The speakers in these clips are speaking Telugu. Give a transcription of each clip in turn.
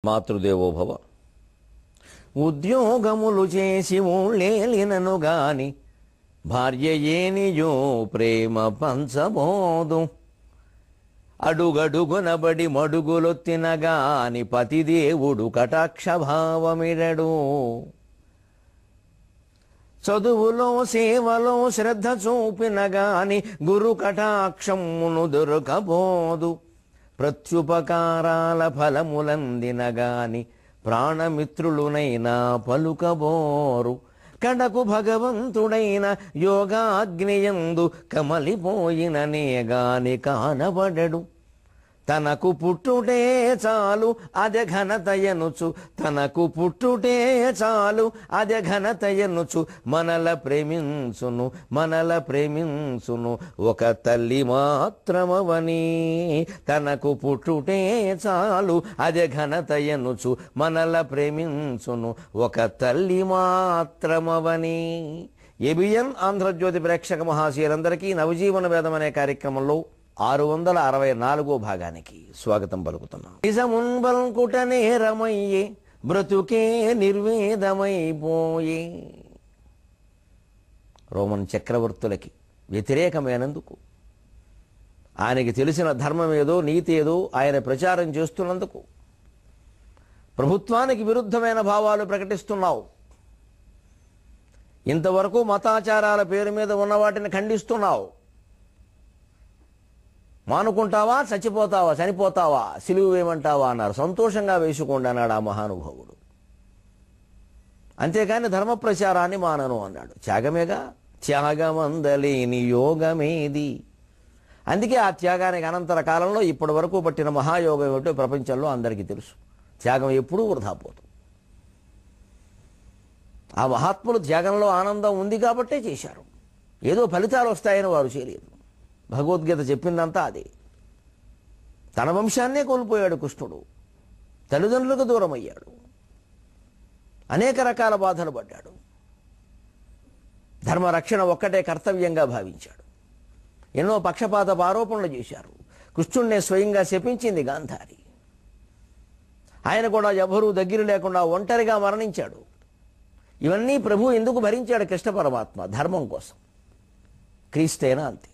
మాతృదేవోభవ. ఉద్యోగములు చేసి ఊళ్ళేలినను గాని భార్య ఏనియో ప్రేమ పంచబోదు. అడుగడుగునబడి మడుగులొత్తిన గాని పతిదేవుడు కటాక్షభావమిడడు. చదువులో సేవలో శ్రద్ధ చూపిన గాని గురు కటాక్షమును దొరకబోదు. ప్రత్యుపకారాల ఫలములందిన గాని ప్రాణమిత్రులునైనా పలుకబోరు. కడకు భగవంతుడైన యోగాగ్నియందు కమలిపోయిననే గాని కానబడడు. తనకు పుట్టుటే చాలు అదే ఘనతయనుచు, తనకు పుట్టుటే చాలు అదే ఘనతయనుచు మనల ప్రేమించును, మనల ప్రేమించును ఒక తల్లి మాత్రమవని. తనకు పుట్టుటే చాలు అదే ఘనతయనుచు మనల ప్రేమించును ఒక తల్లి మాత్రమవని. ఏబిఎన్ ఆంధ్రజ్యోతి ప్రేక్షక మహాశయులందరికీ నవజీవన వేదం అనే కార్యక్రమంలో 664వ భాగానికి స్వాగతం పలుకుతున్నాం. నిజమున్బల్కుట నేరమయ్యే బ్రతుకే నిర్వేదమైపోయే. రోమన్ చక్రవర్తులకి వ్యతిరేకమైనందుకు, ఆయనకి తెలిసిన ధర్మం ఏదో నీతి ఏదో ఆయన ప్రచారం చేస్తున్నందుకు ప్రభుత్వానికి విరుద్ధమైన భావాలు ప్రకటిస్తున్నావు. ఇంతవరకు మతాచారాల పేరు మీద ఉన్న వాటిని ఖండిస్తున్నావు. మానుకుంటావా, చచ్చిపోతావా, చనిపోతావా, సిలువు వేయమంటావా అన్నారు. సంతోషంగా వేసుకోండి అన్నాడు ఆ మహానుభావుడు. అంతేకాని ధర్మ ప్రచారాన్ని మానను అన్నాడు. త్యాగమేగా, త్యాగమందలేని యోగమేది. అందుకే ఆ త్యాగానికి అనంతర కాలంలో ఇప్పటి వరకు పట్టిన మహాయోగం ఏమిటో ప్రపంచంలో అందరికీ తెలుసు. త్యాగం ఎప్పుడూ వృధా పోదు. ఆ మహాత్ములు త్యాగంలో ఆనందం ఉంది కాబట్టే చేశారు. ఏదో ఫలితాలు వస్తాయని వారు చేయలేదు. భగవద్గీత చెప్పిందంతా అదే. తన వంశాన్నే కోల్పోయాడు కృష్ణుడు. తల్లిదండ్రులకు దూరం అయ్యాడు. అనేక రకాల బాధలు పడ్డాడు. ధర్మరక్షణ ఒక్కటే కర్తవ్యంగా భావించాడు. ఎన్నో పక్షపాత ఆరోపణలు చేశారు. కృష్ణుడినే స్వయంగా శపించింది గాంధారి. ఆయన కూడా ఎవరూ దగ్గర లేకుండా ఒంటరిగా మరణించాడు. ఇవన్నీ ప్రభు ఎందుకు భరించాడు? కృష్ణ పరమాత్మ ధర్మం కోసం. క్రీస్తైనా అంతే.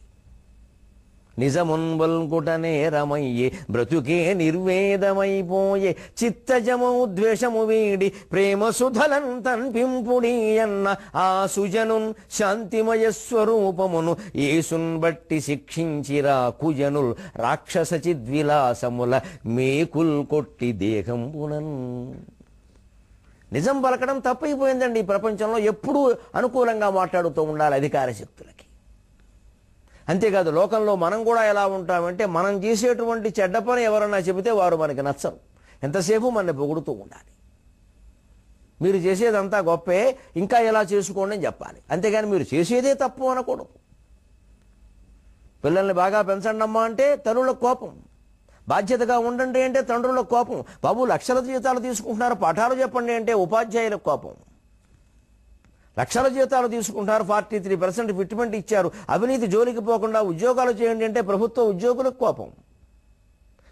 నిజమున్బల్కుట నేరమయ్యే బ్రతుకే నిర్వేదమైపోయే. చిత్తజము ద్వేషము వీడి ప్రేమ సుధలం తన్పింపుడి అన్న ఆ సుజనున్ శాంతిమయ స్వరూపమును యేసున్ బట్టి శిక్షించిరా కుజనుల్ రాక్షస చిద్విలాసముల మేకుల్ కొట్టి దేహంపునన్. నిజం పలకడం తప్పైపోయిందండి. ఈ ప్రపంచంలో ఎప్పుడూ అనుకూలంగా మాట్లాడుతూ ఉండాలి అధికార శక్తులకి. అంతేకాదు, లోకంలో మనం కూడా ఎలా ఉంటామంటే, మనం చేసేటువంటి చెడ్డ పని ఎవరన్నా చెబితే వారు మనకి నచ్చరు. ఎంతసేపు మనని పొగుడుతూ ఉండాలి. మీరు చేసేదంతా గొప్పే, ఇంకా ఎలా చేసుకోండి అని చెప్పాలి. అంతేగాని మీరు చేసేదే తప్పు అనకూడదు. పిల్లల్ని బాగా పెంచండి అమ్మా అంటే తల్లులకు కోపం. బాధ్యతగా ఉండండి అంటే తండ్రులకు కోపం. బాబు లక్షల జీతాలు తీసుకుంటున్నారు, పాఠాలు చెప్పండి అంటే ఉపాధ్యాయులకు కోపం. లక్షల జీతాలు తీసుకుంటారు, 43% ఫిట్మెంట్ ఇచ్చారు, అవినీతి జోలికి పోకుండా ఉద్యోగాలు చేయండి అంటే ప్రభుత్వ ఉద్యోగులకు కోపం.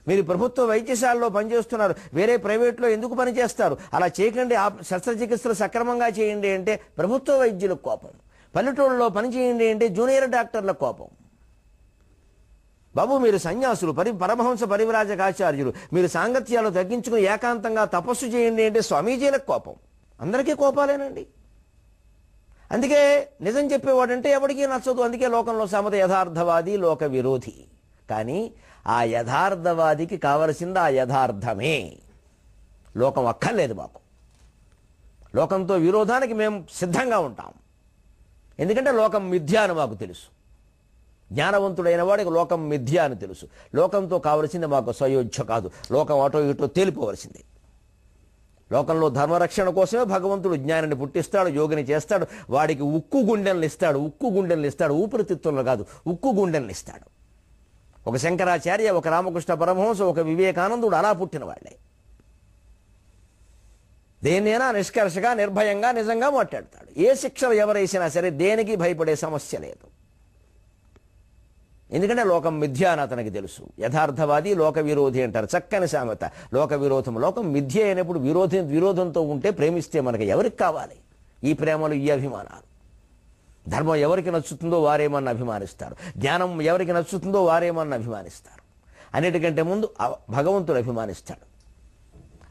మీరు ప్రభుత్వ వైద్యశాలలో పనిచేస్తున్నారు, వేరే ప్రైవేట్లో ఎందుకు పనిచేస్తారు? అలా చేయకండి, శస్త్రచికిత్సలు సక్రమంగా చేయండి అంటే ప్రభుత్వ వైద్యులకు కోపం. పల్లెటూళ్ళలో పని చేయండి అంటే జూనియర్ డాక్టర్లకు కోపం. బాబు మీరు సన్యాసులు, పరమహంస పరివ్రాజకాచార్యులు, మీరు సాంగత్యాలు తగ్గించుకుని ఏకాంతంగా తపస్సు చేయండి అంటే స్వామీజీలకు కోపం. అందరికీ కోపాలేనండి. అందుకే నిజం చెప్పేవాడంటే ఎవరికీ నచ్చదు. అందుకే లోకంలో సమత యథార్థవాది, లోక విరోధి. కానీ ఆ యథార్థవాదికి కావలసింది ఆ యథార్థమే. లోకం అక్కర్లేదు మాకు. లోకంతో విరోధానికి మేము సిద్ధంగా ఉంటాం. ఎందుకంటే లోకం మిథ్య అని మాకు తెలుసు. జ్ఞానవంతుడైన వాడికి లోకం మిథ్య అని తెలుసు. లోకంతో కావలసింది మాకు స్వయోచ్ఛ కాదు. లోకం అటో ఇటో తేలిపోవలసిందే. లోకంలో ధర్మరక్షణ కోసమే భగవంతుడు జ్ఞానాన్ని పుట్టిస్తాడు, యోగిని చేస్తాడు. వాడికి ఉక్కు గుండెలను ఇస్తాడు, ఉక్కు గుండెలను ఇస్తాడు. ఊపిరితిత్తులను కాదు, ఉక్కు గుండెలను ఇస్తాడు. ఒక శంకరాచార్య, ఒక రామకృష్ణ పరమహంస, ఒక వివేకానందుడు అలా పుట్టిన వాళ్ళే. దేన్నైనా నిష్కర్షగా, నిర్భయంగా, నిజంగా మాట్లాడతాడు. ఏ శిక్షలు ఎవరేసినా సరే దేనికి భయపడే సమస్య లేదు. ఎందుకంటే లోకం మిథ్య అని అతనికి తెలుసు. యథార్థవాది లోక విరోధి అంటారు, చక్కని సామెత. లోక విరోధం, లోకం మిథ్య అయినప్పుడు విరోధంతో ఉంటే ప్రేమిస్తే మనకి ఎవరికి కావాలి ఈ ప్రేమలు, ఈ అభిమానాలు? ధర్మం ఎవరికి నచ్చుతుందో వారేమన్నా అభిమానిస్తారు, జ్ఞానం ఎవరికి నచ్చుతుందో వారేమన్నా అభిమానిస్తారు. అన్నిటికంటే ముందు భగవంతుడు అభిమానిస్తాడు.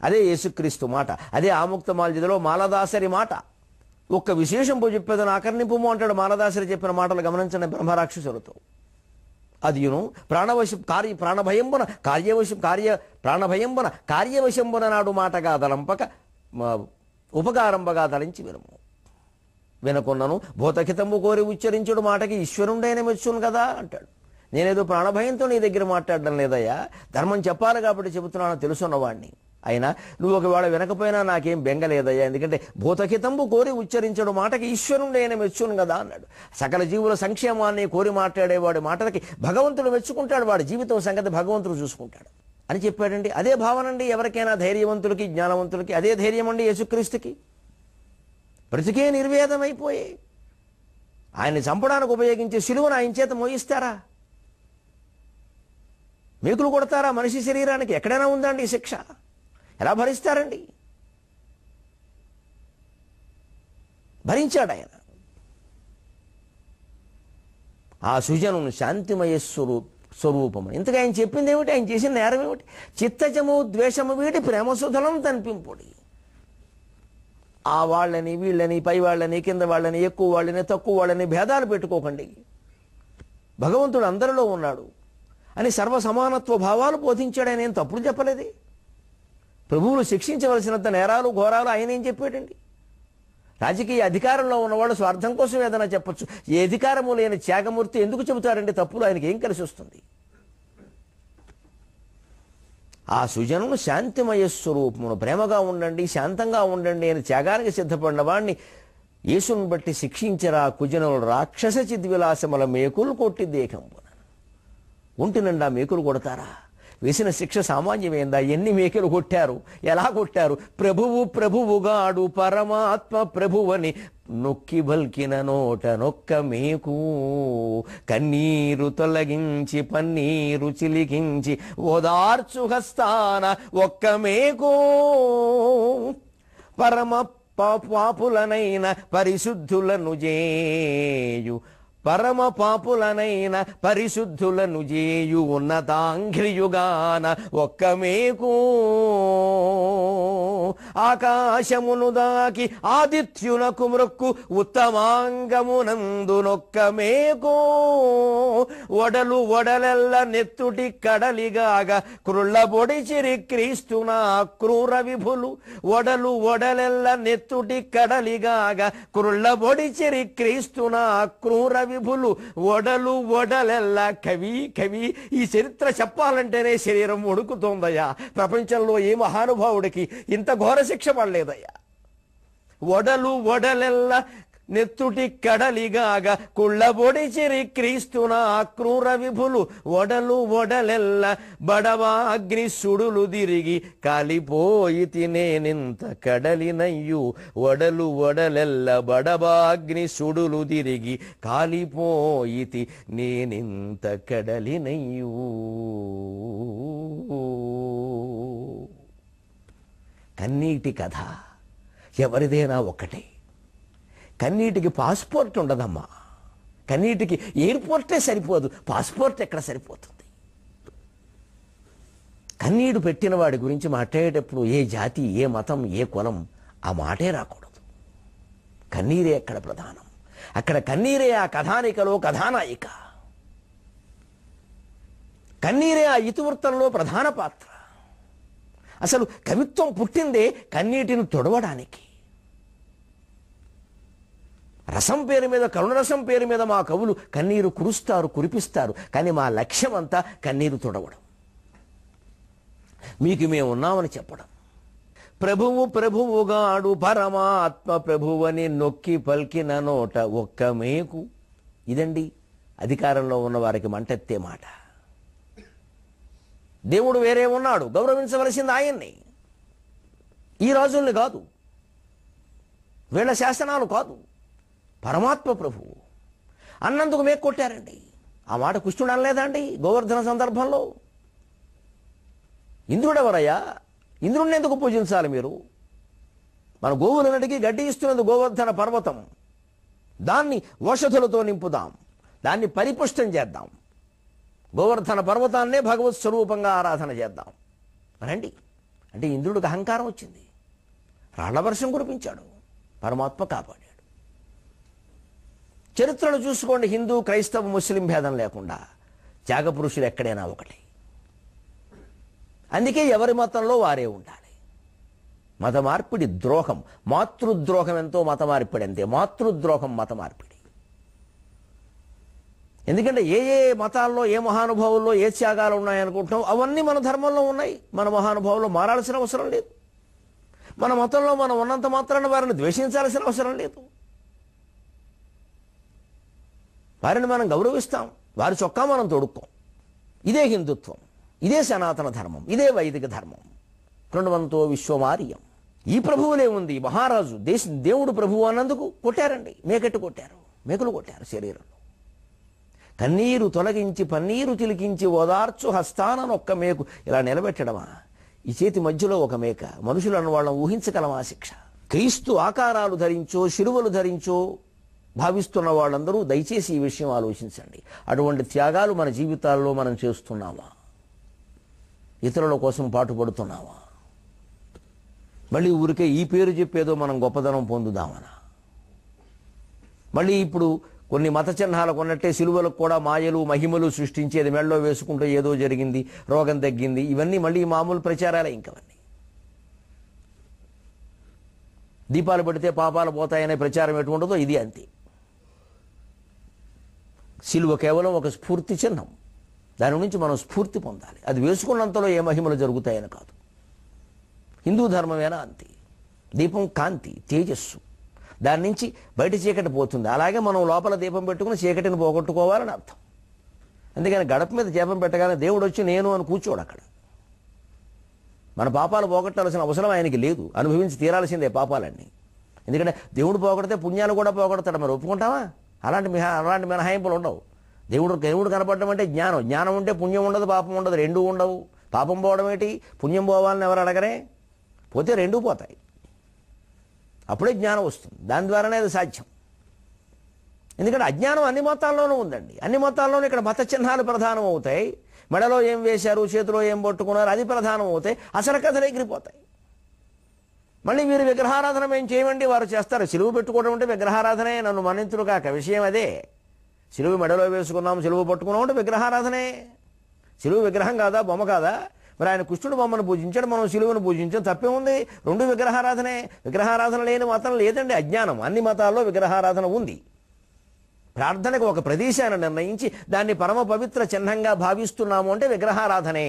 అదే యేసుక్రీస్తు మాట, అదే ఆముక్తమాల్యదలో మాలదాసరి మాట. ఒక్క విశేషంపు చెప్పేదని ఆకర్ణింపుము అంటాడు మాలదాసరి చెప్పిన మాటలు గమనించండి బ్రహ్మరాక్షసులతో. అదియును ప్రాణభయంబున కార్యవశంబున నాడు మాటగా దలంపక ఉపకారంబగా దళించి వినుము. వినకున్నను భూతహితంబు కోరి ఉచ్చరించుడు మాటకి ఈశ్వరుండైన మెచ్చును కదా అంటాడు. నేనేదో ప్రాణభయంతో నీ దగ్గర మాట్లాడడం లేదయ్యా, ధర్మం చెప్పాలి కాబట్టి చెబుతున్నాను తెలుసున్నవాడిని. అయినా నువ్వు ఒకవేళ వినకపోయినా నాకేం బెంగలేదయ్యా, ఎందుకంటే భూతహితంబు కోరి ఉచ్చరించడు మాటకి ఈశ్వరుండైన మెచ్చును కదా అన్నాడు. సకల జీవుల సంక్షేమాన్ని కోరి మాట్లాడేవాడి మాటలకి భగవంతుడు మెచ్చుకుంటాడు, వాడి జీవితం సంగతి భగవంతుడు చూసుకుంటాడు అని చెప్పాడండి. అదే భావనండి ఎవరికైనా ధైర్యవంతులకి, జ్ఞానవంతులకి అదే ధైర్యం అండి యేసుక్రీస్తుకి. బ్రతికే నిర్వేదమైపోయే ఆయన్ని చంపడానికి ఉపయోగించే శిలువను ఆయన చేత మోయిస్తారా? మేకులు కొడతారా మనిషి శరీరానికి? ఎక్కడైనా ఉందండి శిక్ష? ఎలా భరిస్తారండి? భరించాడు ఆయన. ఆ సుజనును శాంతిమయ స్వరూపము. ఇంతగా ఆయన చెప్పింది ఏమిటి? ఆయన చేసిన నేరం ఏమిటి? చిత్తజము ద్వేషము వీటి ప్రేమసుధలం తనిపింపుడి. ఆ వాళ్ళని వీళ్ళని, పై వాళ్ళని కింద వాళ్ళని, ఎక్కువ వాళ్ళని తక్కువ వాళ్ళని భేదాలు పెట్టుకోకండి, భగవంతుడు అందరిలో ఉన్నాడు అని సర్వ సమానత్వ భావాలు బోధించాడు. ఆయన ఏం తప్పుడు చెప్పలేదే. ప్రభువులు శిక్షించవలసినంత నేరాలు ఘోరాలు ఆయన ఏం చెప్పాడండి? రాజకీయ అధికారంలో ఉన్నవాళ్ళు స్వార్థం కోసం ఏదైనా చెప్పచ్చు, ఏ అధికారము లేని త్యాగమూర్తి ఎందుకు చెబుతారండి తప్పులు? ఆయనకి ఏం కలిసి వస్తుంది? ఆ సుజనును శాంతిమయ స్వరూపమును, ప్రేమగా ఉండండి, శాంతంగా ఉండండి అని త్యాగానికి సిద్ధపడిన వాడిని యేసును బట్టి శిక్షించరా కుజనులు రాక్షస చిద్విలాసముల మేకులు కొట్టి దేకంపున. ఒంటి నిండా మేకులు కొడతారా? వేసిన శిక్ష సామాన్యమైందా? ఎన్ని మేకులు కొట్టారు, ఎలా కొట్టారు? ప్రభువుగాడు పరమాత్మ ప్రభువని నొక్కి బల్కిన నోట నొక్క మేకు, కన్నీరు తొలగించి పన్నీరు చిలికించి ఓదార్చు హస్తాన ఒక్క మేకు, పరమ పాపులనైన పరిశుద్ధులను జేయు, పరమ పాపులనైన పరిశుద్ధులను జేయు ఉన్నతాంఘ్రియుగాన ఒక్క మేకు, ఆకాశమును దాకి ఆదిత్యునకు మృక్కు ఉత్తమాంగమునందునొక్క మేకు, ఒడలెల్ల నెత్తుటి కడలిగాగా క్రుళ్ళబొడిచిరి క్రీస్తున క్రూర విభులు, ఒడలెల్ల నెత్తుటి కడలిగాగా క్రుళ్ళబొడిచిరి క్రీస్తున క్రూర విభులు, ఒడలెల్లా కవి. ఈ చరిత్ర చెప్పాలంటేనే శరీరం వణుకుతోందయ్యా. ప్రపంచంలో ఏ మహానుభావుడికి ఇంత ఘోర శిక్ష పడలేదయ్యా. ఒడలెల్లా నెత్తుటి కడలిగాగా కుళ్ళబొడిచిరి క్రీస్తున క్రూర విభులు, ఒడలెల్ల బడవాగ్ని సుడులు తిరిగి కాలిపోయి తినేనింత కడలినయ్యు, ఒడలెల్ల బడవాగ్ని సుడులు తిరిగి కాలిపోయితి నేనింత కడలినయ్యూ. కన్నీటి కథ ఎవరిదేనా ఒక్కటే. కన్నీటికి పాస్పోర్ట్ ఉండదమ్మా. కన్నీటికి ఎయిర్పోర్టే సరిపోదు, పాస్పోర్ట్ ఎక్కడ సరిపోతుంది? కన్నీడు పెట్టిన వాడి గురించి మాట్లాడేటప్పుడు ఏ జాతి, ఏ మతం, ఏ కులం ఆ మాటే రాకూడదు. కన్నీరే అక్కడ ప్రధానం. అక్కడ కన్నీరే ఆ కథానికలో కథానాయిక. కన్నీరే ఆ ఇతివృత్తంలో ప్రధాన పాత్ర. అసలు కవిత్వం పుట్టిందే కన్నీటిని తొడవడానికి. రసం పేరు మీద, కరుణరసం పేరు మీద మా కవులు కన్నీరు కురిపిస్తారు. కానీ మా లక్ష్యం అంతా కన్నీరు తొడవడం, మీకు మేము ఉన్నామని చెప్పడం. ప్రభువుగాడు పరమాత్మ ప్రభువని నొక్కి పల్కిన నోట ఒక్క మేకు. ఇదండి అధికారంలో ఉన్న వారికి మంటెత్తే మాట. దేవుడు వేరే ఉన్నాడు, గౌరవించవలసింది ఆయన్ని. ఈ రాజుల్ని కాదు, వీళ్ళ శాసనాలు కాదు, పరమాత్మ ప్రభువు అన్నందుకు మేకు కొట్టారండి. ఆ మాట కృష్ణుడు అనలేదా అండి గోవర్ధన సందర్భంలో? ఇంద్రుడెవరయ్యా? ఇంద్రుడిని ఎందుకు పూజించాలి మీరు? మన గోవులన్నిటికీ గడ్డి ఇస్తున్నది గోవర్ధన పర్వతం. దాన్ని ఓషధులతో నింపుదాం, దాన్ని పరిపుష్టం చేద్దాం, గోవర్ధన పర్వతాన్నే భగవత్ స్వరూపంగా ఆరాధన చేద్దాం రండి అంటే ఇంద్రుడికి అహంకారం వచ్చింది, రాళ్ల వర్షం కురిపించాడు, పరమాత్మ కాపాడాడు. చరిత్రను చూసుకోండి, హిందూ క్రైస్తవ ముస్లిం భేదం లేకుండా త్యాగపురుషులు ఎక్కడైనా ఒకటి. అందుకే ఎవరి మతంలో వారే ఉండాలి. మత మార్పిడి ద్రోహం, మాతృద్రోహం ఎంతో మత మార్పిడి అంతే. మాతృద్రోహం మత మార్పిడి. ఎందుకంటే ఏ ఏ మతాల్లో ఏ మహానుభావుల్లో ఏ త్యాగాలు ఉన్నాయనుకుంటున్నాం అవన్నీ మన ధర్మంలో ఉన్నాయి. మన మహానుభావులు మారాల్సిన అవసరం లేదు. మన మతంలో మనం ఉన్నంత మాత్రాన వారిని ద్వేషించాల్సిన అవసరం లేదు. వారిని మనం గౌరవిస్తాం, వారి చొక్కా మనం తొడుక్కోం. ఇదే హిందుత్వం, ఇదే సనాతన ధర్మం, ఇదే వైదిక ధర్మం. కృణవంతో విశ్వమార్యం. ఈ ప్రభువులే ఉంది. మహారాజు దేవుడు ప్రభువు అన్నందుకు కొట్టారండి, మేకెట్టు కొట్టారు, మేకులు కొట్టారు శరీరంలో. కన్నీరు తొలగించి పన్నీరు చిలికించి ఓదార్చు హస్తాననొక్క మేకు. ఇలా నిలబెట్టడమా? ఈ చేతి మధ్యలో ఒక మేక. మనుషులు అన్న వాళ్ళని ఊహించగలమా శిక్ష? క్రీస్తు ఆకారాలు ధరించో శిలువలు ధరించో భావిస్తున్న వాళ్ళందరూ దయచేసి ఈ విషయం ఆలోచించండి. అటువంటి త్యాగాలు మన జీవితాల్లో మనం చేస్తున్నామా? ఇతరుల కోసం పాటుపడుతున్నామా? మళ్ళీ ఊరికే ఈ పేరు చెప్పేదో మనం గొప్పదనం పొందుదామనా? మళ్ళీ ఇప్పుడు కొన్ని మత చిహ్నాలకు ఉన్నట్టే సిలువలకు కూడా మాయలు మహిమలు సృష్టించేది, మెళ్ళలో వేసుకుంటూ ఏదో జరిగింది, రోగం తగ్గింది, ఇవన్నీ మళ్ళీ మామూలు ప్రచారాలే. ఇంకవన్నీ దీపాలు పెడితే పాపాలు పోతాయనే ప్రచారం ఎటువంటిదో ఇది అంతే. సిలువ కేవలం ఒక స్ఫూర్తి చిహ్నం. దాని నుంచి మనం స్ఫూర్తి పొందాలి. అది వేసుకున్నంతలో ఏ మహిమలు జరుగుతాయని కాదు. హిందూ ధర్మమేనా అంతే. దీపం కాంతి, తేజస్సు, దాని నుంచి బయట చీకటి పోతుంది. అలాగే మనం లోపల దీపం పెట్టుకుని చీకటిని పోగొట్టుకోవాలని అర్థం. అందుకని గడప మీద దీపం పెట్టగానే దేవుడు వచ్చి నేను అని కూర్చోడు అక్కడ. మన పాపాలు పోగొట్టాల్సిన అవసరం ఆయనకి లేదు, అనుభవించి తీరాల్సిందే పాపాలన్నీ. ఎందుకంటే దేవుడు పోగొడితే పుణ్యాలు కూడా పోగొడతాడు. మరి ఒప్పుకుంటావా? అలాంటి మినహాయింపులు ఉండవు. దేవుడు కనపడడం అంటే జ్ఞానం ఉంటే పుణ్యం ఉండదు, పాపం ఉండదు, రెండూ ఉండవు. పాపం పోవడం ఏంటి, పుణ్యం పోవాలని ఎవరు అడగరే? పోతే రెండూ పోతాయి. అప్పుడే జ్ఞానం వస్తుంది. దాని ద్వారానే అది సాధ్యం. ఎందుకంటే అజ్ఞానం అన్ని మతాల్లోనూ ఉందండి. అన్ని మతాల్లోనూ ఇక్కడ మత చిహ్నాలు ప్రధానం అవుతాయి. మెడలో ఏం వేశారు, చేతిలో ఏం పట్టుకున్నారు, అది ప్రధానం అవుతాయి. అసలు కథలు ఎగిరిపోతాయి. మళ్ళీ మీరు విగ్రహారాధన మేము చేయమండి, వారు చేస్తారు. సిలువు పెట్టుకోవడం అంటే విగ్రహారాధనే. నన్ను మన్నింతులు కాక విషయం అదే. సిలువు మెడలో వేసుకున్నాం, సిలువు పట్టుకున్నాం అంటే విగ్రహారాధనే. సిలువు విగ్రహం కాదా, బొమ్మ కాదా? మరి ఆయన కృష్ణుడు బొమ్మను పూజించాడు, మనం సిలువను పూజించాం, తప్పే ఉంది? రెండు విగ్రహారాధనే. విగ్రహారాధన లేని మతం లేదండి. అజ్ఞానం. అన్ని మతాల్లో విగ్రహారాధన ఉంది. ప్రార్థనకు ఒక ప్రదేశాన్ని నిర్ణయించి దాన్ని పరమ పవిత్ర చిహ్నంగా భావిస్తున్నాము అంటే విగ్రహారాధనే.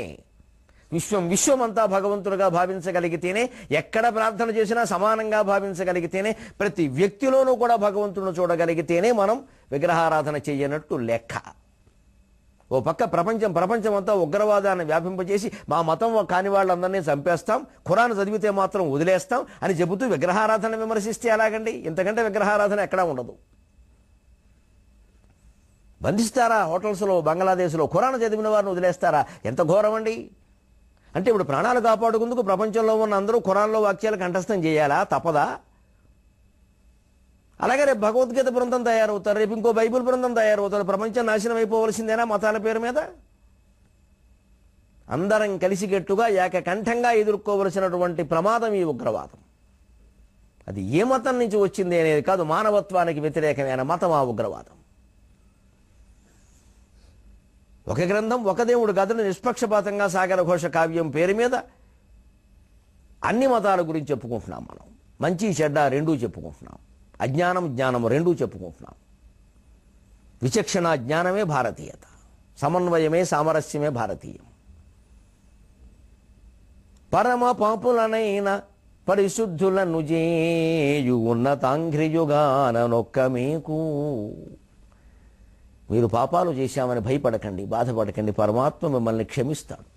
విశ్వమంతా భగవంతుడుగా భావించగలిగితేనే, ఎక్కడ ప్రార్థన చేసినా సమానంగా భావించగలిగితేనే, ప్రతి వ్యక్తిలోనూ కూడా భగవంతుడిని చూడగలిగితేనే మనం విగ్రహారాధన చెయ్యనట్టు లెక్క. ఓ పక్క ప్రపంచం అంతా ఉగ్రవాదాన్ని వ్యాపింపజేసి మా మతం కాని వాళ్ళందరినీ చంపేస్తాం, ఖురాన్ చదివితే మాత్రం వదిలేస్తాం అని చెబుతూ విగ్రహారాధన విమర్శిస్తే ఎలాగండి? ఇంతకంటే విగ్రహారాధన ఎక్కడా ఉండదు. బంధిస్తారా? హోటల్స్లో, బంగ్లాదేశ్లో ఖురాన్ చదివిన వారిని వదిలేస్తారా? ఎంత ఘోరం అండి! అంటే ఇప్పుడు ప్రాణాలు కాపాడుకుందుకు ప్రపంచంలో ఉన్న అందరూ ఖురాన్లో వాక్యాలు కంఠస్థం చేయాలా? తప్పదా? అలాగే రేపు భగవద్గీత బృందం తయారవుతారు, రేపు ఇంకో బైబిల్ బృందం తయారవుతారు. ప్రపంచం నాశనం అయిపోవలసిందేనా మతాల పేరు మీద? అందరం కలిసికట్టుగా ఏకకంఠంగా ఎదుర్కోవలసినటువంటి ప్రమాదం ఈ ఉగ్రవాదం. అది ఏ మతం నుంచి వచ్చింది అనేది కాదు, మానవత్వానికి వ్యతిరేకమైన మతం ఆ ఉగ్రవాదం. ఒక గ్రంథం, ఒక దేవుడు కథను నిష్పక్షపాతంగా సాగర ఘోష కావ్యం పేరు మీద అన్ని మతాల గురించి చెప్పుకుంటున్నాం. మనం మంచి చెడ్డ రెండూ చెప్పుకుంటున్నాం. అజ్ఞానం జ్ఞానం రెండూ చెప్పుకుంటున్నాం. విచక్షణ జ్ఞానమే భారతీయత, సమన్వయమే సామరస్యమే భారతీయం. పరమ పాపులనైన పరిశుద్ధులను జేయు ఉన్నతాంఘ్రియుగాన నొక్క మీకు. మీరు పాపాలు చేశామని భయపడకండి, బాధపడకండి, పరమాత్మ మిమ్మల్ని క్షమిస్తాడు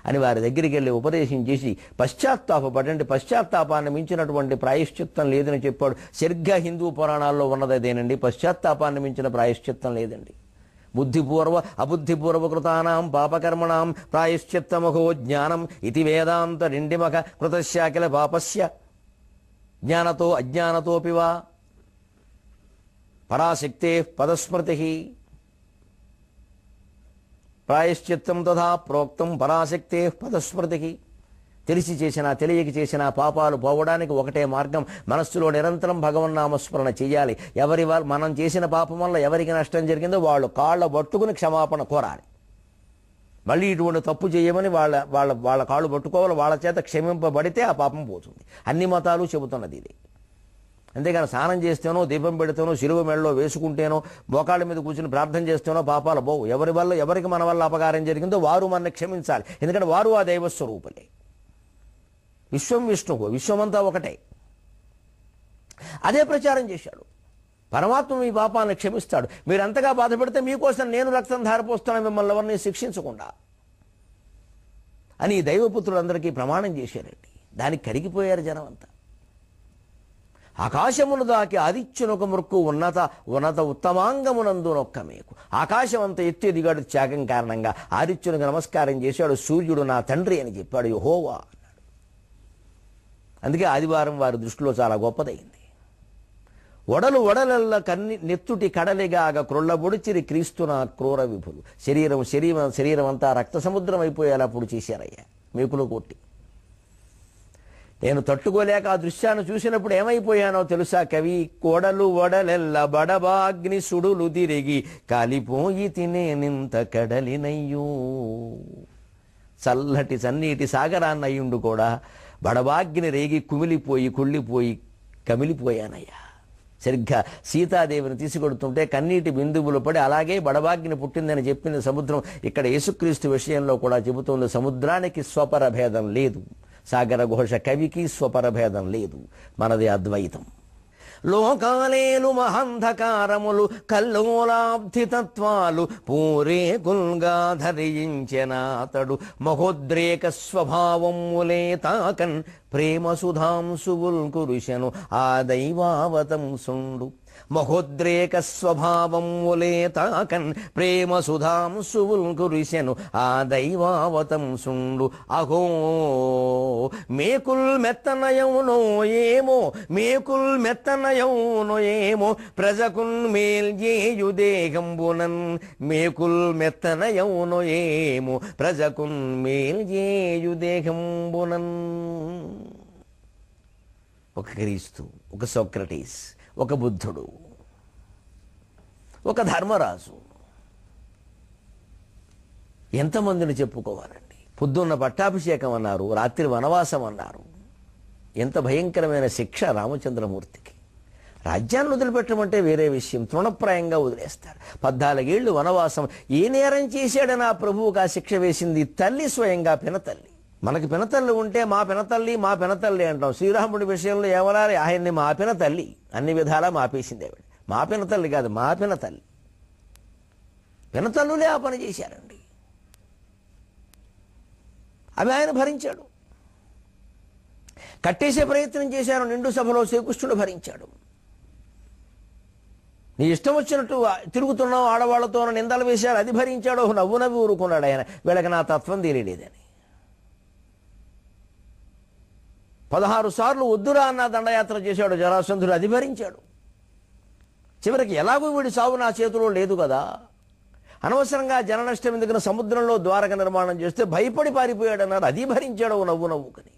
అని వారి దగ్గరికి వెళ్ళి ఉపదేశం చేసి పశ్చాత్తాపపడండి. పశ్చాత్తాపాన్ని మించినటువంటి ప్రాయశ్చిత్తం లేదని చెప్పాడు. సరిగ్గా హిందూ పురాణాల్లో ఉన్నది అదేనండి. పశ్చాత్తాపాన్ని మించిన ప్రాయశ్చిత్తం లేదండి. బుద్ధిపూర్వ అబుద్ధిపూర్వకృతానాం పాపకర్మణాం ప్రాయశ్చిత్తమహో జ్ఞానం ఇది వేదాంత రిండిమఖ కృతస్యాకిల పాపస్య జ్ఞానతో అజ్ఞానతోపి వా పరాశక్తే పదస్మృతి ప్రాయశ్చిత్తం తథా ప్రోక్తం పరాశక్తే పదస్మృతి. తెలిసి చేసినా తెలియక చేసినా పాపాలు పోవడానికి ఒకటే మార్గం, మనస్సులో నిరంతరం భగవన్నామస్మరణ చేయాలి. మనం చేసిన పాపం వల్ల ఎవరికి నష్టం జరిగిందో వాళ్ళు కాళ్ళ పట్టుకుని క్షమాపణ కోరాలి. మళ్ళీ ఇటువంటి తప్పు చేయమని వాళ్ళ కాళ్ళు పట్టుకోవాలి, వాళ్ళ చేత క్షమింపబడితే ఆ పాపం పోతుంది. అన్ని మతాలు చెబుతున్నది ఇది. అంతేగాని స్నానం చేస్తేనో, దీపం పెడితేనో, శిలువ మెడలో వేసుకుంటేనో, మోకాళ్ళ మీద కూర్చుని ప్రార్థన చేస్తేనో పాపాలు పోవు. ఎవరికి మన వల్ల అపకారం జరిగిందో వారు మనల్ని క్షమించాలి. ఎందుకంటే వారు ఆ దైవస్వరూపులే. విశ్వం విష్ణువు, విశ్వమంతా ఒకటే. అదే ప్రచారం చేశాడు. పరమాత్మ మీ పాపాన్ని క్షమిస్తాడు. మీరు అంతగా బాధపడితే మీకోసం నేను రక్తం ధారపోస్తాను మిమ్మల్ని ఎవరిని శిక్షించకుండా అని దైవపుత్రులందరికీ ప్రమాణం చేశారండి. దానికి కరిగిపోయారు జనం అంతా. ఆకాశమును దాకి ఆదిత్యునొక మృక్కు ఉన్నత ఉత్తమాంగమునందునొక్క మేకు. ఆకాశం అంత ఎత్తు ఎదిగాడు త్యాగం కారణంగా. ఆదిత్యునికి నమస్కారం చేశాడు. సూర్యుడు నా తండ్రి అని చెప్పాడు యెహోవా అన్నాడు. అందుకే ఆదివారం వారి దృష్టిలో చాలా గొప్పదైంది. ఒడలెల్ల నెత్తుటి కడలిగాగ క్రొళ్ళబొడిచిరి క్రీస్తున క్రూర విభులు. శరీరం అంతా రక్త సముద్రం అయిపోయేటప్పుడు చేశారయ్యా మేకులు కొట్టి. నేను తట్టుకోలేక ఆ దృశ్యాన్ని చూసినప్పుడు ఏమైపోయానో తెలుసా కవి? ఒడలెల్ల బడబాగ్ని సుడులు తిరిగి కాలిపోయి తినేనింత కడలినయ్యూ. చల్లటి సన్నీటి సాగరాన్నయ్యుండు కూడా బడబాగ్ని రేగి కుళ్ళిపోయి కమిలిపోయానయ్యా. సరిగ్గా సీతాదేవిని తీసుకొడుతుంటే కన్నీటి బిందువులు పడి అలాగే బడబాగ్ని పుట్టిందని చెప్పింది సముద్రం. ఇక్కడ యేసుక్రీస్తు విషయంలో కూడా చెబుతోంది, సముద్రానికి స్వపర భేదం లేదు, సాగర ఘోష కవికి స్వపర భేదం లేదు, మనది అద్వైతం. లోకాలేలు మహంధకారములు కల్లోలాబ్ధి తత్వాలు పూరేకుల్గా ధరించెనాతడు మహోద్రేక స్వభావములే తాకన్ ప్రేమ సుధాంశువుల్ కురుషను ఆ దైవావతం సుండు. మహోద్రేక స్వభావములే తాకన్ ప్రేమ సుధాంశువుల్ కురిసెను ఆ దైవావతం సుండు. అహో మేకుల్ మెత్తనయమునో ఏమో ప్రజకున్ మేల్జేయు దేహంబునన్. మేకుల్ మెత్తనయమునో ఏమో ప్రజకున్ మేల్జేయు దేహంబునన్. ఒక క్రీస్తు, ఒక సోక్రటీస్, ఒక బుద్ధుడు, ఒక ధర్మరాజు, ఎంతమందిని చెప్పుకోవాలండి? పొద్దున్న పట్టాభిషేకం అన్నారు, రాత్రి వనవాసం అన్నారు. ఎంత భయంకరమైన శిక్ష రామచంద్రమూర్తికి. రాజ్యాన్ని వదిలిపెట్టమంటే వేరే విషయం, తృణప్రాయంగా వదిలేస్తారు. 14 ఏళ్ళు వనవాసం. ఏ నేరం చేశాడని ఆ ప్రభువుకు ఆ శిక్ష వేసింది తల్లి, స్వయంగా పినతల్లి. మనకి పినతల్లి ఉంటే మా పినతల్లి అంటాం. శ్రీరాముడి విషయంలో ఏమనాలి? ఆయన్ని మా పినతల్లి, అన్ని విధాలా మాపేసింది ఆవిడ. మా పినతల్లి కాదు, మా పినతల్లి. పినతల్లులే ఆ పని చేశారండి. అవి ఆయన భరించాడు. కట్టేసే ప్రయత్నం చేశారు, నిండు సభలో శ్రీకృష్ణుడు భరించాడు. నీ ఇష్టం వచ్చినట్టు తిరుగుతున్నావు, ఆడవాళ్లతో నిందలు వేశాడు, అది భరించాడు. నవ్వి ఊరుకున్నాడు ఆయన. వీళ్ళకి నా తత్వం తెలియలేదని 16 సార్లు వద్దురా అన్న దండయాత్ర చేశాడు జరాసంధుడు, అది భరించాడు. చివరికి ఎలాగో వీడి సావు నా చేతిలో లేదు కదా, అనవసరంగా జననష్టం ఎందుకని సముద్రంలో ద్వారక నిర్మాణం చేస్తే భయపడి పారిపోయాడన్నారు, అది భరించాడు నవ్వుకని.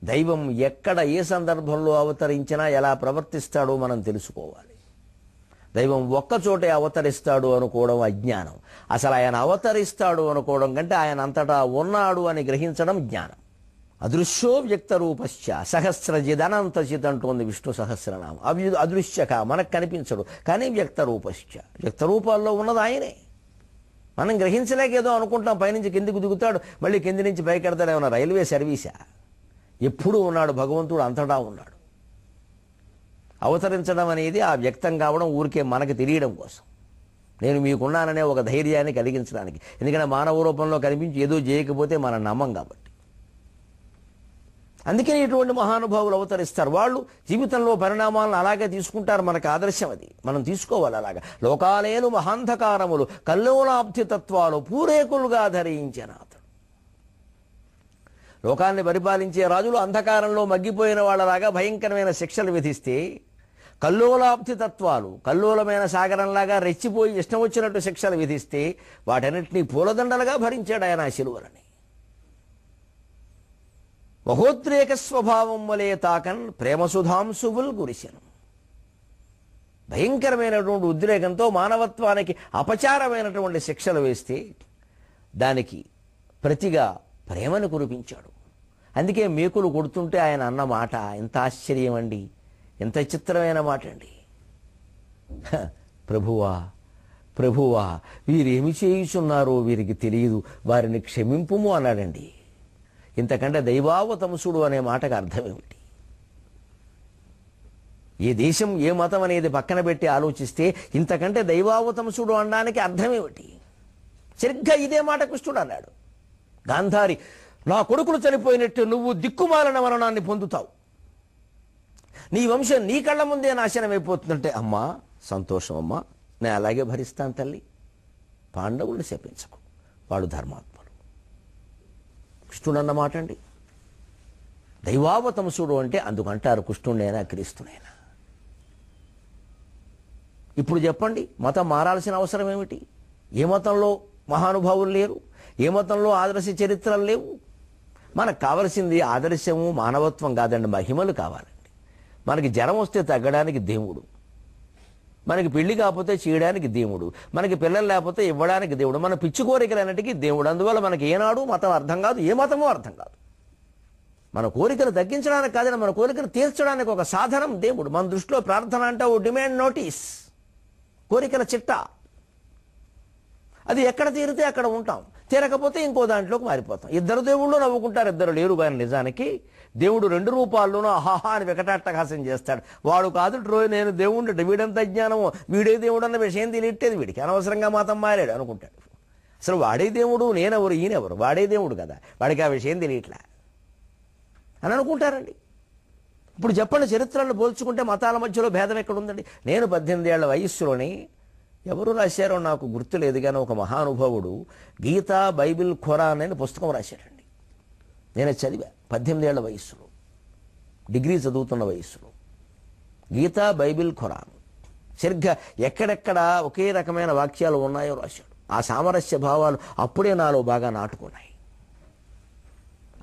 దైవం ఎక్కడ ఏ సందర్భంలో అవతరించినా ఎలా ప్రవర్తిస్తాడో మనం తెలుసుకోవాలి. దైవం ఒక్కచోటే అవతరిస్తాడు అనుకోవడం అజ్ఞానం. అసలు ఆయన అవతరిస్తాడు అనుకోవడం కంటే ఆయన అంతటా ఉన్నాడు అని గ్రహించడం జ్ఞానం. అదృశ్యో వ్యక్త రూపశ్చ సహస్రజిద్ అనంతచిత్ అంటోంది విష్ణు సహస్రనామం. అదృశ్యక, మనకు కనిపించడు, కానీ వ్యక్త రూపశ్చ, వ్యక్త రూపాల్లో ఉన్నది ఆయనే. మనం గ్రహించలేక ఏదో అనుకుంటాం, పైనుంచి కిందికి దిగుతాడు, మళ్ళీ కింది నుంచి పైకెడతాడు. ఏమన్నా రైల్వే సర్వీసా? ఎప్పుడూ ఉన్నాడు భగవంతుడు, అంతటా ఉన్నాడు. అవతరించడం అనేది ఆ వ్యక్తం కావడం ఊరికే మనకు తెలియడం కోసం, నేను మీకున్నాననే ఒక ధైర్యాన్ని కలిగించడానికి. ఎందుకంటే మానవ రూపంలో కనిపించి ఏదో చేయకపోతే మనం నమ్మం కాబట్టి. అందుకని ఇటువంటి మహానుభావులు అవతరిస్తారు. వాళ్ళు జీవితంలో పరిణామాలను అలాగే తీసుకుంటారు. మనకు ఆదర్శం అది, మనం తీసుకోవాలి అలాగా. లోకాలేలు మహాంధకారములు కల్లోలాబ్ధి తత్వాలు పూరేకులుగా ధరించిన అతడు. లోకాన్ని పరిపాలించే రాజులు అంధకారంలో మగ్గిపోయిన వాళ్ళలాగా భయంకరమైన శిక్షలు విధిస్తే, కల్లోలాబ్ధి తత్వాలు కల్లోలమైన సాగరంలాగా రెచ్చిపోయి ఇష్టం వచ్చినట్టు శిక్షలు విధిస్తే వాటన్నిటినీ పూలదండలుగా భరించాడు ఆయన ఆ శిలువలని. మహోద్రేక స్వభావం వలే తాకన్ ప్రేమసుధాంశువుల్ గురిశను. భయంకరమైనటువంటి ఉద్రేకంతో మానవత్వానికి అపచారమైనటువంటి శిక్షలు వేస్తే దానికి ప్రతిగా ప్రేమను కురిపించాడు. అందుకే మేకులు కొడుతుంటే ఆయన అన్న మాట ఎంత ఆశ్చర్యం అండి, ఎంత చిత్రమైన మాట అండి. ప్రభువా ప్రభువా, వీరేమి చేయుచున్నారో వీరికి తెలియదు, వారిని క్షమింపుము అన్నాడండి. ఇంతకంటే దైవావతంసుడు అనే మాటకు అర్థం ఏమిటి? ఏ దేశం ఏ మతం అనేది పక్కన పెట్టి ఆలోచిస్తే ఇంతకంటే దైవావతంసుడు అనడానికి అర్థం ఏమిటి? సరిగ్గా ఇదే మాట కృష్ణుడు అన్నాడు. గాంధారి, నా కొడుకులు చనిపోయినట్టు నువ్వు దిక్కుమాలిన మరణాన్ని పొందుతావు, నీ వంశం నీ కళ్ళ ముందే నాశనం అయిపోతుందంటే, అమ్మా సంతోషం అమ్మా, నేను అలాగే భరిస్తాను తల్లి, పాండవుల్ని శపించకు, వాడు ధర్మాత్ములు. కృష్ణుడు అన్నమాట అండి. దైవావతంసుడు అంటే అందుకంటారు కృష్ణుడైనా క్రీస్తునైనా. ఇప్పుడు చెప్పండి, మతం మారాల్సిన అవసరం ఏమిటి? ఏ మతంలో మహానుభావులు లేరు, ఏ మతంలో ఆదర్శ చరిత్రలు లేవు. మనకు కావలసింది ఆదర్శము మానవత్వం కాదండి, మహిమలు కావాలండి. మనకి జ్వరం వస్తే తగ్గడానికి దేవుడు, మనకి పెళ్లి కాకపోతే చేయడానికి దేవుడు, మనకి పిల్లలు లేకపోతే ఇవ్వడానికి దేవుడు, మన పిచ్చి కోరికలన్నిటికీ దేవుడు. అందువల్ల మనకి ఏనాడు మతం అర్థం కాదు, ఏ మతమో అర్థం కాదు. మన కోరికలు తగ్గించడానికి కాదని, మన కోరికలు తీర్చడానికి ఒక సాధనం దేవుడు. మన దృష్టిలో ప్రార్థన అంటే ఓ డిమాండ్ నోటీస్, కోరికల చిట్టా. అది ఎక్కడ తీరితే అక్కడ ఉంటాం, తీరకపోతే ఇంకో దాంట్లోకి మారిపోతాం. ఇద్దరు దేవుళ్ళు నవ్వుకుంటారు, ఇద్దరు లేరు. కానీ నిజానికి దేవుడు రెండు రూపాల్లోనూ ఆహాహా అని వికటాట్టహాసం చేస్తాడు. వాడు కాదు ట్రోయ్ నేను దేవుడు, వీడంత అజ్ఞానము, వీడే దేవుడు అన్న విషయం తెలియట్టేది వీడికి, అనవసరంగా మతం మారాడు అనుకుంటాడు. అసలు వాడే దేవుడు, నేనెవరు ఈయనెవరు, వాడే దేవుడు కదా, వాడికి ఆ విషయం తెలియట్లే అని అనుకుంటారండి. ఇప్పుడు చెప్పండి, చరిత్రలను పోల్చుకుంటే మతాల మధ్యలో భేదం ఎక్కడ ఉందండి? నేను 18 ఏళ్ల వయస్సులోని, ఎవరు రాశారో నాకు గుర్తులేదు కానీ ఒక మహానుభావుడు గీత బైబిల్ ఖురాన్ అనే పుస్తకం రాశాడండి. నేను చదివా 18 ఏళ్ల వయస్సులో, డిగ్రీ చదువుతున్న వయస్సులో. గీత బైబిల్ ఖురాన్ సరిగ్గా ఎక్కడెక్కడ ఒకే రకమైన వాక్యాలు ఉన్నాయో రాశాడు. ఆ సామరస్య భావాలు అప్పుడే నాలో బాగా నాటుకున్నాయి.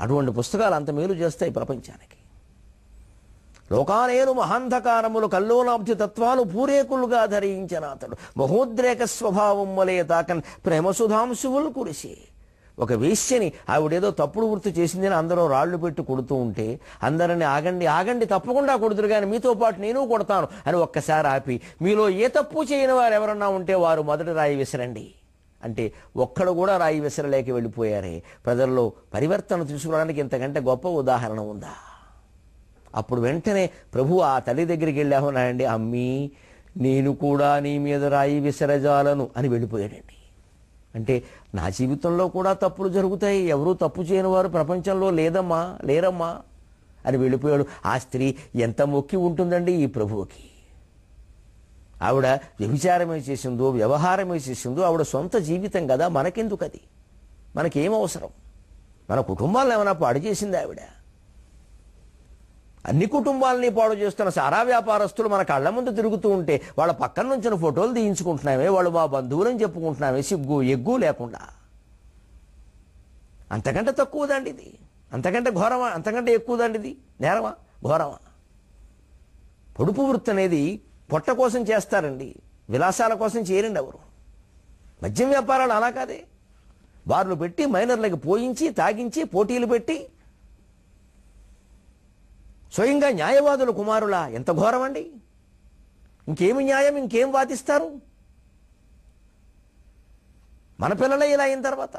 అటువంటి పుస్తకాలు అంత మేలు చేస్తాయి ప్రపంచానికి. లోకానేను మహాంధకారములు కల్లోలాబ్ధి తత్వాలు పూరేకులుగా ధరించిన అతడు మహోద్రేక స్వభావం వలే తాకన్ ప్రేమసుధాంశువులు కురిసి. ఒక వేశ్యని ఆవిడేదో తప్పుడు వృత్తి చేసిందని అందరూ రాళ్లు పెట్టి కొడుతూ ఉంటే, అందరిని ఆగండి ఆగండి, తప్పకుండా కొడుతురు కానీ మీతో పాటు నేను కొడతాను అని ఒక్కసారి ఆపి, మీలో ఏ తప్పు చేయని వారు ఎవరన్నా ఉంటే వారు మొదటి రాయి విసరండి అంటే ఒక్కడు కూడా రాయి విసరలేక వెళ్ళిపోయారే. ప్రజల్లో పరివర్తన తీసుకురావడానికి ఇంతకంటే గొప్ప ఉదాహరణ ఉందా? అప్పుడు వెంటనే ప్రభు ఆ తల్లి దగ్గరికి వెళ్ళామన్నాయండి, అమ్మీ నేను కూడా నీ మీద రాయి విసరజాలను అని వెళ్ళిపోయాడండి. అంటే నా జీవితంలో కూడా తప్పులు జరుగుతాయి, ఎవరూ తప్పు చేయని వారు ప్రపంచంలో లేరమ్మా అని వెళ్ళిపోయాడు. ఆ స్త్రీ ఎంత మొక్కి ఉంటుందండి ఈ ప్రభువుకి. ఆవిడ వ్యభిచారమే చేసిందో వ్యవహారమే చేసిందో ఆవిడ సొంత జీవితం కదా, మనకెందుకు అది? మనకేం అవసరం? మన కుటుంబాలను ఏమైనా పాడు చేసింది ఆవిడ? అన్ని కుటుంబాలని పాడు చేస్తున్న సారా వ్యాపారస్తులు మన కళ్ళ ముందు తిరుగుతూ ఉంటే వాళ్ళ పక్కన నుంచి ఫోటోలు తీయించుకుంటున్నామే, వాళ్ళు మా బంధువులని చెప్పుకుంటున్నామే సిగ్గు ఎగ్గు లేకుండా. అంతకంటే తక్కువదండి ఇది, అంతకంటే ఘోరమా, అంతకంటే ఎక్కువదండి ఇది? నేరమా ఘోరమా? పొడుపు వృత్తి అనేది పొట్ట కోసం చేస్తారండి, విలాసాల కోసం చేయరండి ఎవరు. మద్యం వ్యాపారాలు అలా కాదే, బార్లు పెట్టి మైనర్లకి పోయించి తాగించి పోటీలు పెట్టి స్వయంగా న్యాయవాదుల కుమారులా, ఎంత ఘోరమండి! ఇంకేమి న్యాయం, ఇంకేం వాదిస్తారు? మన పిల్లలే ఇలా అయిన తర్వాత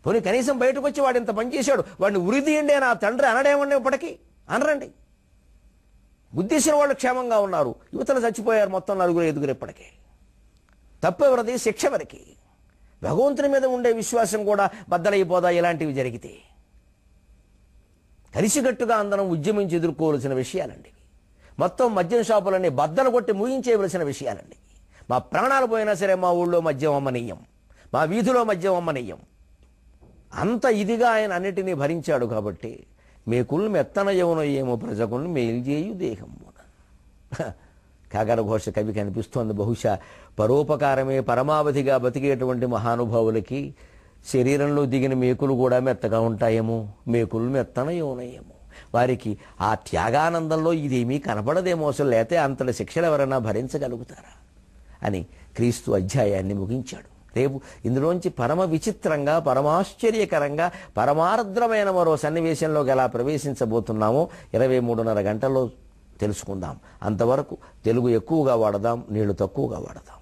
పోనీ కనీసం బయటకు వచ్చి వాడు ఇంత పని చేశాడు, వాడిని ఉరిదీయండి నా తండ్రి అనడేమండి ఇప్పటికీ అనరండి. బుద్ధిసిన వాళ్ళు క్షేమంగా ఉన్నారు, యువతలు చచ్చిపోయారు మొత్తం 4-5 ఇప్పటికే. తప్పెవరది? శిక్ష వరకి. భగవంతుని మీద ఉండే విశ్వాసం కూడా బద్దలైపోదా ఇలాంటివి జరిగితే? కలిసికట్టుగా అందరం ఉద్యమించి ఎదుర్కోవలసిన విషయాలండి. మొత్తం మద్యం షాపులన్నీ బద్దలు కొట్టి ముగించేయవలసిన విషయాలండి. మా ప్రాణాలు పోయినా సరే మా ఊళ్ళో మద్యం అమ్మనీయం, మా వీధిలో మద్యం అమ్మనీయం. అంత ఇదిగా ఆయన అన్నిటినీ భరించాడు. కాబట్టి మేకులు మెత్తన యవనో ఏమో ప్రజకులను మేల్చేయు దేహము. కాకర ఘోష కవికి అనిపిస్తోంది, బహుశా పరోపకారమే పరమావధిగా బతికేటువంటి మహానుభావులకి శరీరంలో దిగిన మేకులు కూడా మెత్తగా ఉంటాయేమో, మేకులు మెత్తన యవనయేమో. వారికి ఆ త్యాగానందంలో ఇదేమీ కనపడదేమో, అసలు లేతే అంతటి శిక్షలు ఎవరైనా భరించగలుగుతారా అని క్రీస్తు అధ్యాయాన్ని ముగించాడు. రేపు ఇందులోంచి పరమ విచిత్రంగా, పరమాశ్చర్యకరంగా, పరమార్ద్రమైన మరో సన్నివేశంలోకి ఎలా ప్రవేశించబోతున్నామో 23:30 గంటల్లో తెలుసుకుందాం. అంతవరకు తెలుగు ఎక్కువగా వాడదాం, నీళ్లు తక్కువగా వాడదాం.